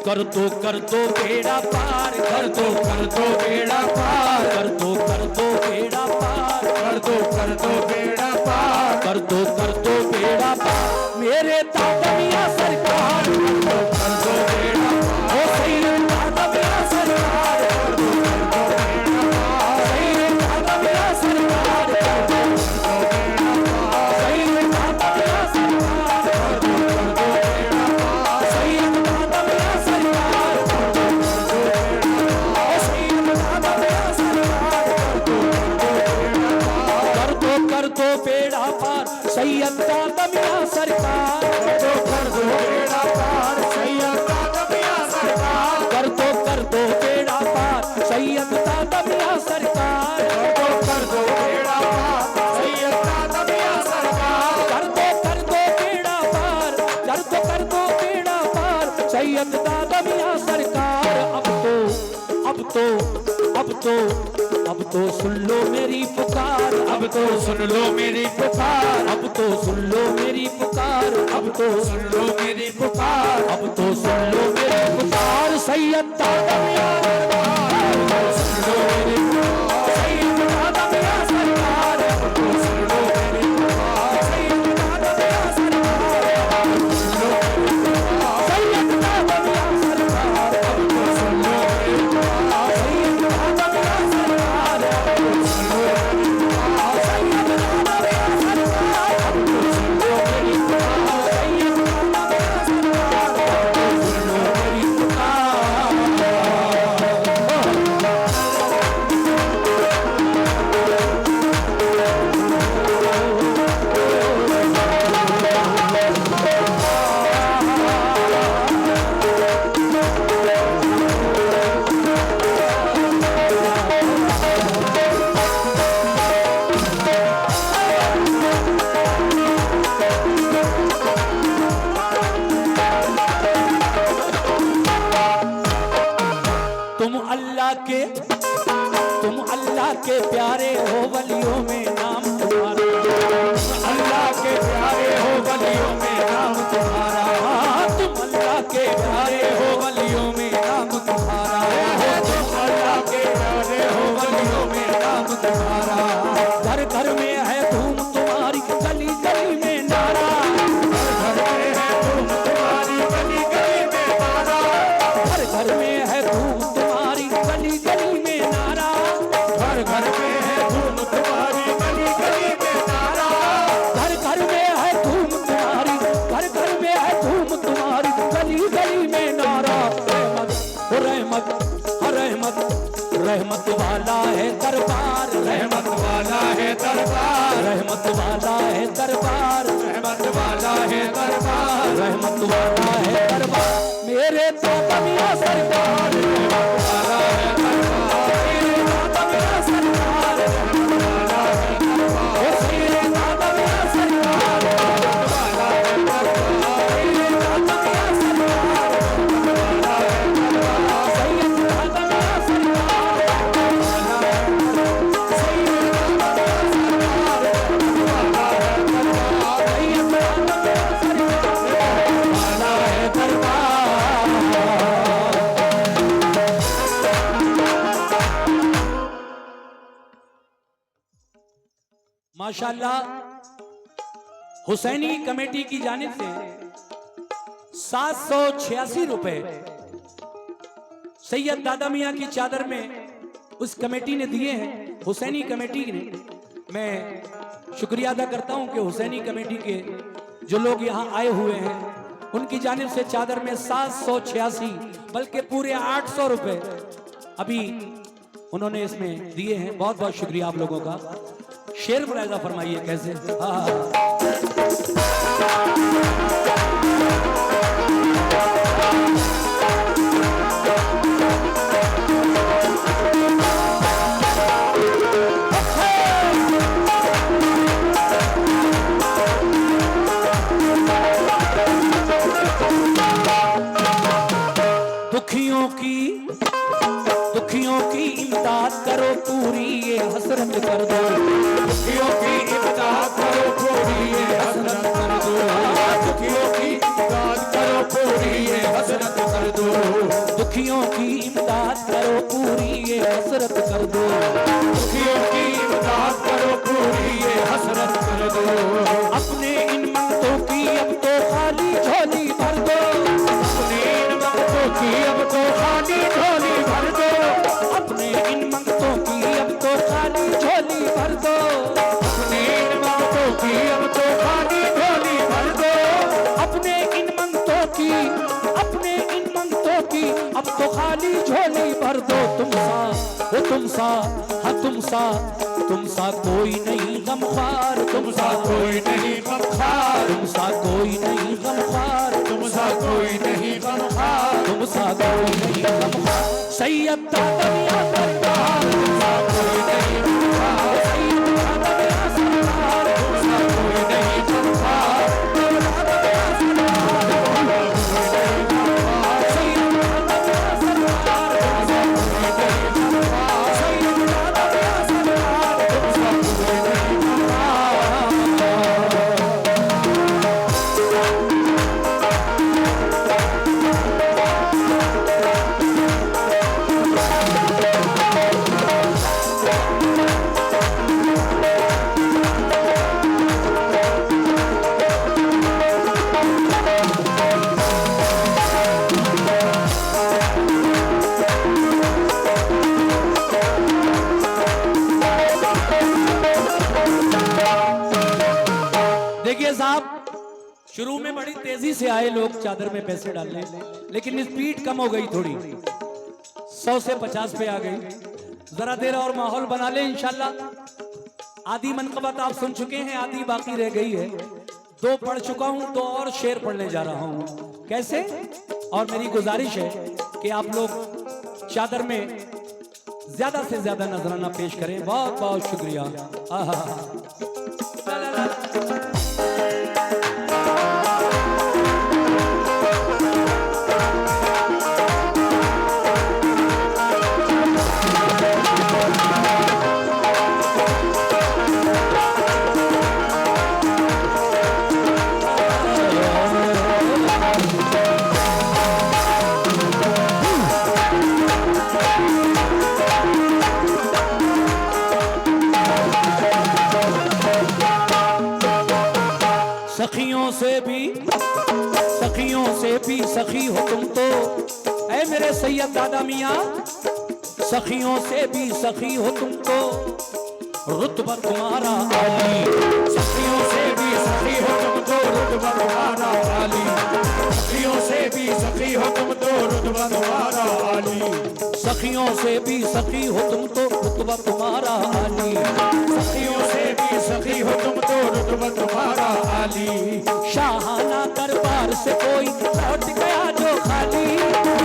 कर दो बेड़ा पार, कर दो बेड़ा पार, कर दो बेड़ा पार, कर दो बेड़ा पार, कर दो बेड़ा पार मेरे दादा मियां सरकार, कर दो बेड़ा पार, ओ सही दादा मियां सरकार, कर दो बेड़ा पार, सही दादा मियां सरकार, कर दो बेड़ा पार, सही दादा मियां सरकार, कर दो बेड़ा पार, सही दादा मियां सरकार, कर दो बेड़ा पार सैयद दादा मियां सरकार, कर दो बेड़ा पार सैयद दादा मियां सरकार, कर दो बेड़ा पार सैयद दादा मियां सरकार, कर दो बेड़ा पार सैयद दादा मियां सरकार, कर दो बेड़ा पार, कर दो बेड़ा पार सैयद दादा मियां सरकार। अब तो सुन लो मेरी पुकार, अब तो सुन लो मेरी पुकार, अब तो सुन लो मेरी पुकार, अब तो सुन लो मेरी पुकार, अब तो सुन लो मेरी पुकार सैयद दादा मियां सरकार, अब तो सुन लो मेरी पुकार सैयद दादा मियां सरकार, अब तो सुन लो मेरी पुकार सैयद दादा मियां सरकार, अब तो सुन लो मेरी पुकार सैयद दादा मियां सरकार, अब तो सुन लो मेरी पुकार सैयद दादा मियां सरकार, अब तो सुन लो मेरी पुकार सैयद दादा मियां सरकार, अब तो सुन लो मेरी पुकार सैयद दादा मियां सरकार, अब तो सुन लो मेरी पुकार। तुम अल्लाह के प्यारे हो वलियों में नाम तुम्हारा, अल्लाह के प्यारे हो वलियों में नाम तुम्हारा, तुम अल्लाह के प्यारे हो वलियों में नाम तुम्हारा, तुम अल्लाह के प्यारे हो वलियों में नाम तुम्हारा, घर घर में है धूम तुम्हारी गली गली में नारा, घर घर में है धूम तुम्हारी गली गली में नारा, घर घर में है धूम तुम्हारी गली गली में नारा, घर घर में है धूम तुम्हारी गली गली में नारा, घर घर में है धूम तुम्हारी, घर घर में है धूम तुम्हारी गली गली में नारा। रहमत रहमत रहमत वाला है दरबार, रहमत वाला है दरबार, रहमत वाला है दरबार, रहमत वाला है दरबार, रहमत वाला है दरबार मेरे दादा मियां सरकार, रहमत वाला है दरबार मेरे दादा मियां सरकार, रहमत वाला है दरबार ओ मेरे दादा मियां सरकार, रहमत वाला है दरबार मेरे दादा मियां सरकार, रहमत वाला है दरबार सैयद दादा मियां सरकार, रहमत वाला है दरबार सैयद दादा मियां सरकार, रहमत वाला है दरबार सैयद दादा मियां सरकार, रहमत वाला है दरबार। माशाल्लाह हुसैनी कमेटी की जानिब से 786 रुपए सैयद दादा मियां की चादर में उस कमेटी ने दिए हैं, हुसैनी कमेटी ने। मैं शुक्रिया अदा करता हूं कि हुसैनी कमेटी के जो लोग यहां आए हुए हैं उनकी जानिब से चादर में 786 बल्कि पूरे 800 रुपए अभी उन्होंने इसमें दिए हैं। बहुत बहुत शुक्रिया आप लोगों का। शेर मुलाहिजा फरमाइए कैसे। दुखियों की इमदाद करो पूरी ये हसरत कर दो, दुखियों की इमदाद करो पूरी ये हसरत कर दो, दुखियों की इमदाद करो पूरी ये हसरत कर दो, दुखियों की इमदाद करो पूरी ये हसरत कर दो, दुखियों की इमदाद करो पूरी ये हसरत कर दो, अपने इन मंगतों की अब तो खाली झोली भर दो, अपने इन मंगतों की अब तो खाली झोली भर दो, अपने इन मंगतों की अब तो खाली झोली भर दो, अपने इन मंगतों की अब तो खाली झोली भर दो, अपने इन मंगतों की, अपने इन मंगतों की अब तो खाली झोली भर दो। तुम सा वो तुम सा, हाँ तुम सा कोई नहीं गमख्वार, तुम सा कोई नहीं गमख्वार, तुम सा कोई नहीं गमख्वार, तुम सा कोई नहीं गमख्वार, तुम सा कोई नहीं गमख्वार। सैयद दादमिया सरकार, तुम सा कोई नहीं गमख्वार, सैयद दादमिया सरकार, तुम सा कोई नहीं गमख्वार, सैयद दादमिया सरकार, सैयद दादमिया सरकार, सैयद दादमिया सरकार। देखिए साहब, शुरू में बड़ी तेजी से आए लोग चादर में पैसे डालने, लेकिन स्पीड कम हो गई थोड़ी, 100 से 50 पे आ गई। जरा देर और माहौल बना ले इंशाल्लाह। आधी मनकबत आप सुन चुके हैं, आधी बाकी रह गई है। 2 पढ़ चुका हूं, तो और शेर पढ़ने जा रहा हूं। कैसे? और मेरी गुजारिश है कि आप लोग चादर में ज्यादा से ज्यादा नजराना पेश करें। बहुत बहुत शुक्रिया। आहा, ला ला ला। सखी सखी हो तुम तो, ऐ मेरे सैयद दादा मियाँ, सखियों से भी सखी हो तुम तो, रुतबा तुम्हारा आली। सखियों से भी सखी हो तुम तो, रुतबा तुम्हारा आली। सखियों से भी सखी हो तुम तो, रुतबा तुम्हारा आली। सखियों से भी सखी हो तुम तो, रुतबा तुम्हारा आली। सखियों से भी सखी हो तुम तो, रुतबा तुम्हारा आली। शाहाना दरबार से कोई लौट गया जो खाली,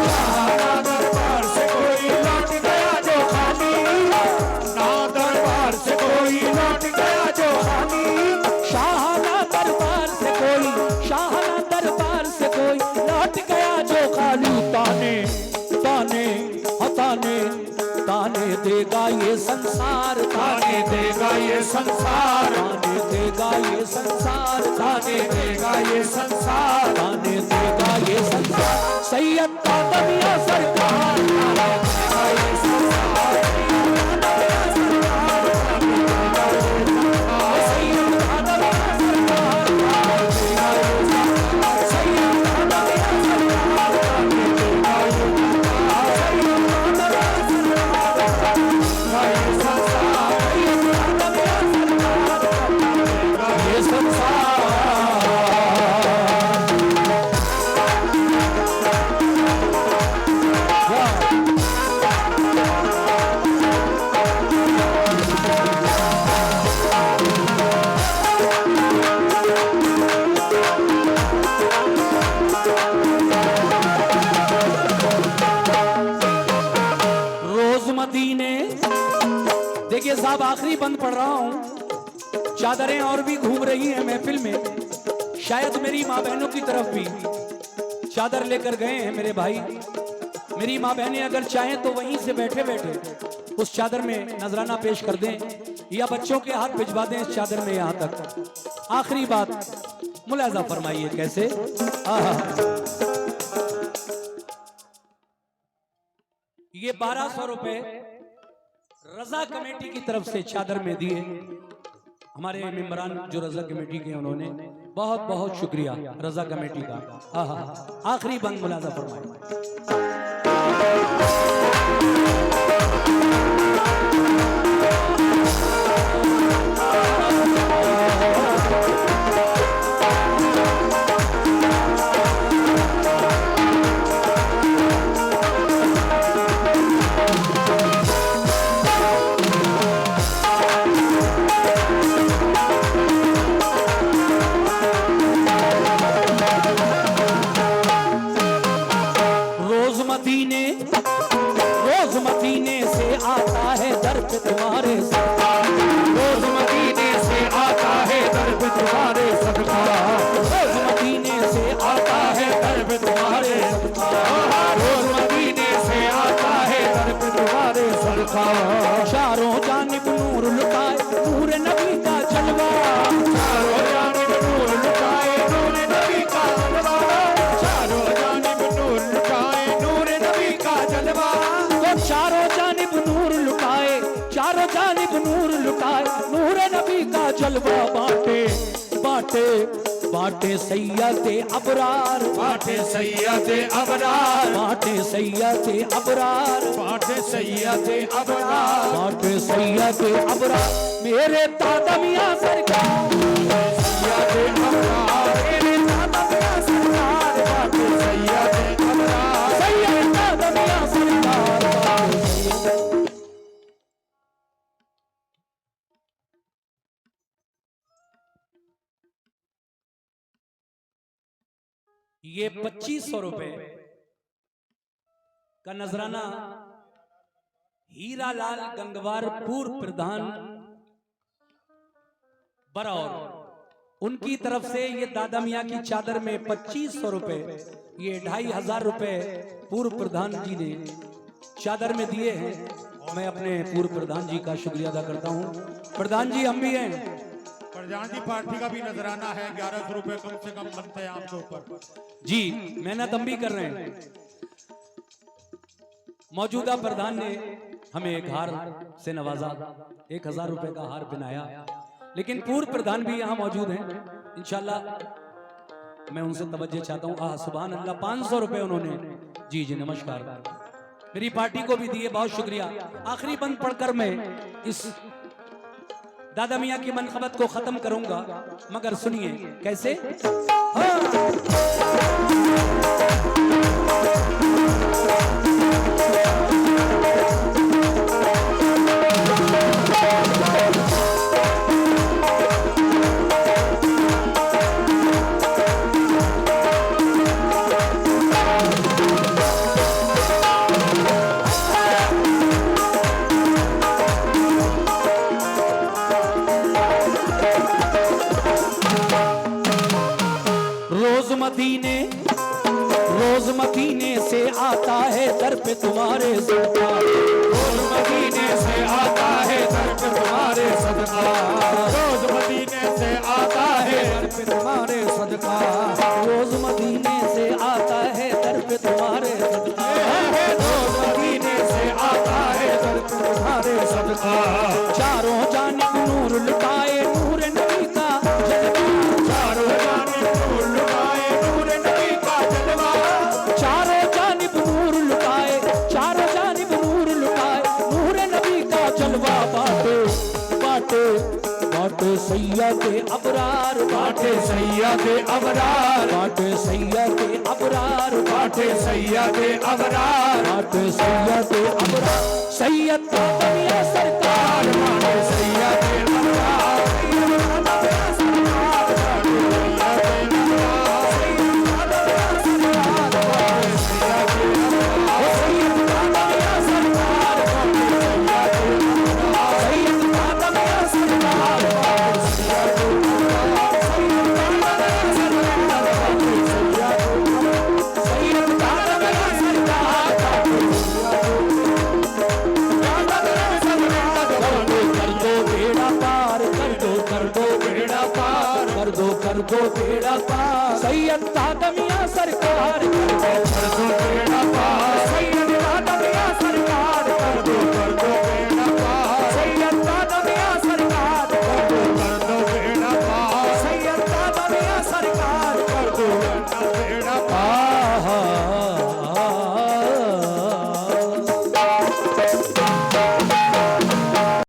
शाहाना दरबार से कोई लौट गया जो खाली, ना दरबार से कोई लौट गया जो खाली। शाहाना दरबार से कोई, शाहाना दरबार से कोई लौट गया जो खाली। ताने ताने ताने ताने देगा ये संसार, ताने देगा ये संसार, ताने देगा ये संसार, ताने देगा ये संसार, ताने देगा ये संसार। सैयद दादा मियाँ सरकार, ताने देगा ये संसार, सैयद दादा मियाँ सरकार, सैयद दादा मियाँ सरकार, सैयद दादा मियाँ सरकार, ये संसार। देखिए साहब, आखिरी बंद पढ़ रहा हूं। चादरें और भी घूम रही हैं महफिल में। शायद मेरी माँ बहनों की तरफ भी चादर लेकर गए हैं मेरे भाई। मेरी माँ बहनें अगर चाहें तो वहीं से बैठे बैठे उस चादर में नजराना पेश कर दें, या बच्चों के हाथ भिजवा दें इस चादर में यहाँ तक। आखिरी बात मुलाजा फरमाइए कैसे। आहा, ये 1200 रुपए रजा कमेटी की तरफ से चादर में दिए हमारे मेंबरान जो रजा कमेटी के, उन्होंने बहुत बहुत शुक्रिया रजा कमेटी का। आखिरी बंद मुलाजा फरमाए। रोज मदीने से आता है दर पे तुम्हारे सदका, रोज मदीने से आता है दर पे तुम्हारे सदका, रोज मदीने से आता है दर पे तुम्हारे सदका, रोज मदीने से आता है दर पे तुम्हारे सदका। चारों जानिब नूर लुटाए नूर नबी का जलवा, चारों जानिब नूर लुटाए नूर नबी का जलवा, चारों जानिब नूर लुटाए नूर नबी का जलवा, चारों जानिब नूर लुटाए, चारों जानिब नूर लुटाए नूर नबी का जलवा। बाटे बाटे बाटे सैयदे अबरार, बाटे सैयदे अबरार, बाटे सैयदे अबरार, बाटे सैयदे अबरार, बाटे सैयदे अबरार मेरे दादा मियां सरकार, सैयदे अबरार, मेरे दादा मियां सरकार, बाटे सैयदे अबरार, सैयद दादा मियां सरकार। ये 2500 रुपए का नजराना हीरालाल गंगवार पूर्व प्रधान बरौर, उनकी तरफ से ये दादा मियां की चादर में 2500 रुपए, ये 2500 रुपए पूर्व प्रधान जी ने चादर में दिए हैं। मैं अपने पूर्व प्रधान जी का शुक्रिया अदा करता हूं। प्रधान जी हम भी हैं, प्रधान जी पार्टी का भी नजराना है, 1100 रुपए कम से कम बनते हैं आपके ऊपर जी, मेहनत हम भी कर रहे हैं। मौजूदा प्रधान ने हमें एक हार से नवाजा, 1000 रुपए का हार पहनाया, लेकिन पूर्व प्रधान भी यहाँ मौजूद हैं। इंशाल्लाह मैं उनसे तवज्जो चाहता हूँ। सुभान अल्लाह, 500 रुपए उन्होंने, जी जी नमस्कार, मेरी पार्टी को भी दिए, बहुत शुक्रिया। आखिरी बंद पढ़कर मैं इस दादा मियां की मनकबत को खत्म करूंगा, मगर सुनिए कैसे। रोज मदीने से आता है दर पे तुम्हारे सदका, रोज मदीने से आता है दर पे तुम्हारे सदका, रोज मदीने से आता है दर पे तुम्हारे सदका, रोज मदीने से आता है दर पे तुम्हारे सदका, रोज मदीने से आता है दर पे तुम्हारे सदका। चारों जानिब नूर लुटाए नूर नबी का जलवा, चारों जानिब नूर लुटाए नूर नबी का जलवा, चारों जानिब नूर लुटाए, चारों जानिब नूर लुटाए नूर नबी का जलवा। बाटे बाटे बाटे सैयदे अबरार, बाटे सैयदे अबरार, बाटे सैयदे अबरार, बाटे सैयदे अबरार, बाटे सैयदे अबरार, सैयद दादा मियां सरकार, बाटे सैयदे अबरार, कर दो बेड़ा पार, सैयद दादा मियां सरकार, कर दो बेड़ा पार।